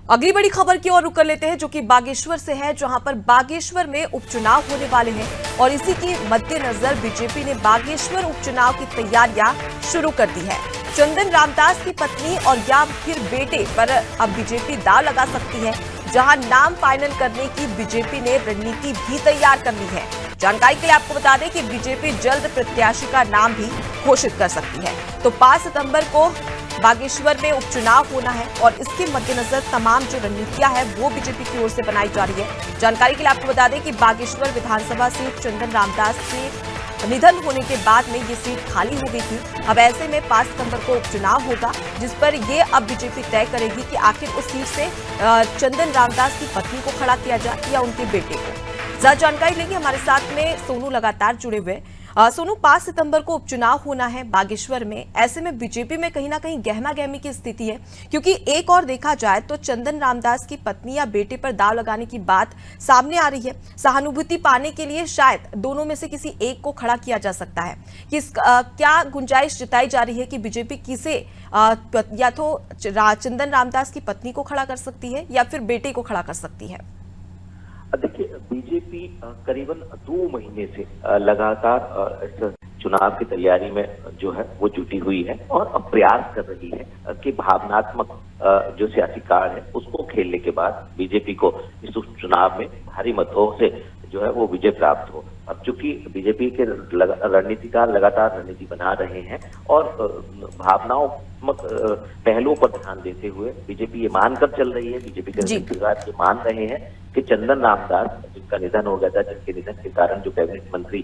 अगली बड़ी खबर की ओर रुक कर लेते हैं, जो कि बागेश्वर से है, जहां पर बागेश्वर में उपचुनाव होने वाले हैं और इसी के मद्देनजर बीजेपी ने बागेश्वर उपचुनाव की तैयारियां शुरू कर दी है। चंदन रामदास की पत्नी और या फिर बेटे पर अब बीजेपी दांव लगा सकती है, जहां नाम फाइनल करने की बीजेपी ने रणनीति भी तैयार कर ली है। जानकारी के लिए आपको बता दें कि बीजेपी जल्द प्रत्याशी का नाम भी घोषित कर सकती है। तो 5 सितंबर को बागेश्वर में उपचुनाव होना है और इसके मद्देनजर तमाम जो रणनीतियां हैं वो बीजेपी की ओर से बनाई जा रही है। जानकारी के लिए आपको बता दें कि बागेश्वर विधानसभा सीट चंदन रामदास के निधन होने के बाद में ये सीट खाली हो गई थी। अब ऐसे में 5 सितंबर को उपचुनाव होगा, जिस पर ये अब बीजेपी तय करेगी कि आखिर उस सीट से चंदन रामदास की पत्नी को खड़ा किया जाए या उनके बेटे को। ज्यादा जानकारी लेंगे, हमारे साथ में सोनू लगातार जुड़े हुए। सोनू, 5 सितंबर को उपचुनाव होना है बागेश्वर में, ऐसे में बीजेपी में कहीं ना कहीं गहमा गहमी की स्थिति है, क्योंकि एक और देखा जाए तो चंदन रामदास की पत्नी या बेटे पर दाव लगाने की बात सामने आ रही है। सहानुभूति पाने के लिए शायद दोनों में से किसी एक को खड़ा किया जा सकता है। क्या गुंजाइश जताई जा रही है कि बीजेपी किसे या तो चंदन रामदास की पत्नी को खड़ा कर सकती है या फिर बेटे को खड़ा कर सकती है? देखिए, बीजेपी करीबन 2 महीने से लगातार इस चुनाव की तैयारी में जो है वो जुटी हुई है और अब प्रयास कर रही है कि भावनात्मक जो सियासी कार्ड है उसको खेलने के बाद बीजेपी को इस चुनाव में भारी मतों से जो है वो विजय प्राप्त हो। अब चूंकि बीजेपी के रणनीतिकार लगातार रणनीति बना रहे हैं और भावनात्मक पहलुओं पर ध्यान देते हुए बीजेपी ये मानकर चल रही है, बीजेपी के रणनीतिकार ये मान रहे हैं कि चंदन रामदास जिनका निधन हो गया था, जिनके निधन के कारण जो कैबिनेट मंत्री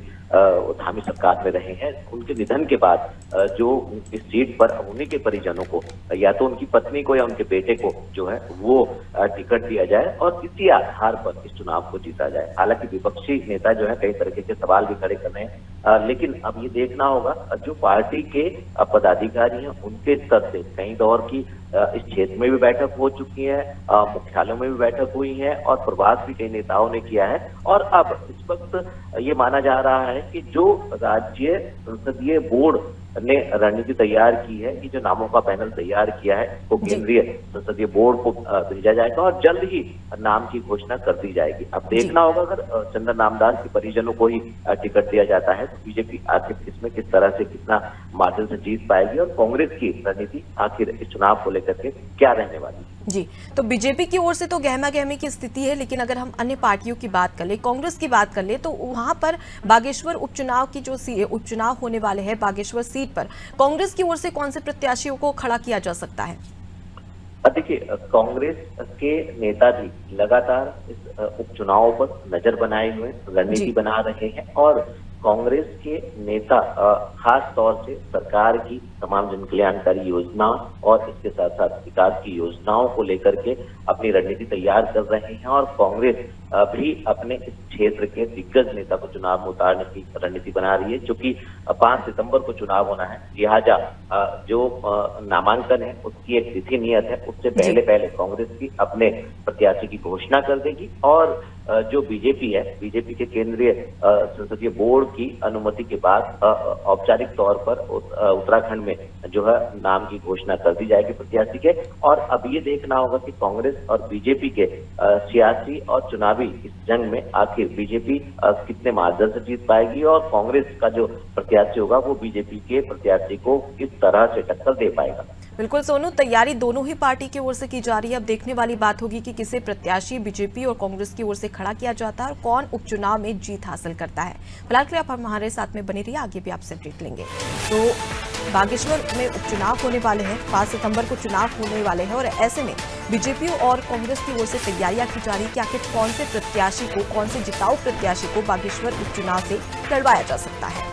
धामी सरकार में रहे हैं, उनके निधन के बाद जो इस सीट पर उन्हीं के परिजनों को या तो उनकी पत्नी को या उनके बेटे को जो है वो टिकट दिया जाए और इसी आधार पर इस चुनाव को जीता जाए। हालांकि विपक्षी नेता जो है कई तरह के सवाल भी खड़े कर रहे हैं, लेकिन अब ये देखना होगा जो पार्टी के पदाधिकारी हैं उनके स्तर से कई दौर की इस क्षेत्र में भी बैठक हो चुकी है, मुख्यालयों में भी बैठक हुई है और प्रवास भी कई नेताओं ने किया है। और अब इस वक्त ये माना जा रहा है कि जो राज्य संसदीय बोर्ड ने रणनीति तैयार की है, कि जो नामों का पैनल तैयार किया है वो केंद्रीय संसदीय बोर्ड को भेजा जाएगा और जल्द ही नाम की घोषणा कर दी जाएगी। अब देखना होगा अगर चंदन रामदास के परिजनों को ही टिकट दिया जाता है तो बीजेपी आखिर इसमें किस तरह से कितना मार्जिन से जीत पाएगी और कांग्रेस की रणनीति आखिर इस चुनाव को लेकर के क्या रहने वाली है। जी, तो बीजेपी की ओर से तो गहमा गहमी की स्थिति है, लेकिन अगर हम अन्य पार्टियों की बात कर ले, कांग्रेस की बात कर ले, तो वहां पर बागेश्वर उपचुनाव की जो उपचुनाव होने वाले हैं बागेश्वर सीट पर, कांग्रेस की ओर से कौन से प्रत्याशियों को खड़ा किया जा सकता है? देखिए, कांग्रेस के नेता भी लगातार इस उपचुनाव पर नजर बनाए हुए रणनीति बना रहे हैं और कांग्रेस के नेता खास तौर से सरकार की तमाम जन कल्याणकारी योजनाओं और इसके साथ साथ विकास की योजनाओं को लेकर के अपनी रणनीति तैयार कर रहे हैं और कांग्रेस भी अपने इस क्षेत्र के दिग्गज नेता को चुनाव में उतारने की रणनीति बना रही है। क्योंकि 5 सितंबर को चुनाव होना है, लिहाजा जो नामांकन है उसकी एक तिथि नियत है, उससे पहले कांग्रेस भी अपने प्रत्याशी की घोषणा कर देगी और जो बीजेपी है, बीजेपी के केंद्रीय संसदीय बोर्ड की अनुमति के बाद औपचारिक तौर पर उत्तराखंड में जो है नाम की घोषणा कर दी जाएगी प्रत्याशी के। और अब ये देखना होगा कि कांग्रेस और बीजेपी के सियासी और चुनावी इस जंग में आखिर बीजेपी कितने मार्जिन से जीत पाएगी और कांग्रेस का जो प्रत्याशी होगा वो बीजेपी के प्रत्याशी को किस तरह से टक्कर दे पाएगा। बिल्कुल सोनू, तैयारी दोनों ही पार्टी की ओर से की जा रही है। अब देखने वाली बात होगी कि किसे प्रत्याशी बीजेपी और कांग्रेस की ओर से खड़ा किया जाता है और कौन उपचुनाव में जीत हासिल करता है। फिलहाल के लिए आप हमारे साथ में बने रहिए, आगे भी आपसे अपडेट लेंगे। तो बागेश्वर में उपचुनाव होने वाले हैं, 5 सितंबर को चुनाव होने वाले हैं और ऐसे में बीजेपी और कांग्रेस की ओर से तैयारियां की जा रही है कि आखिर कौन से प्रत्याशी को, कौन से जिताऊ प्रत्याशी को बागेश्वर उपचुनाव से लड़वाया जा सकता है।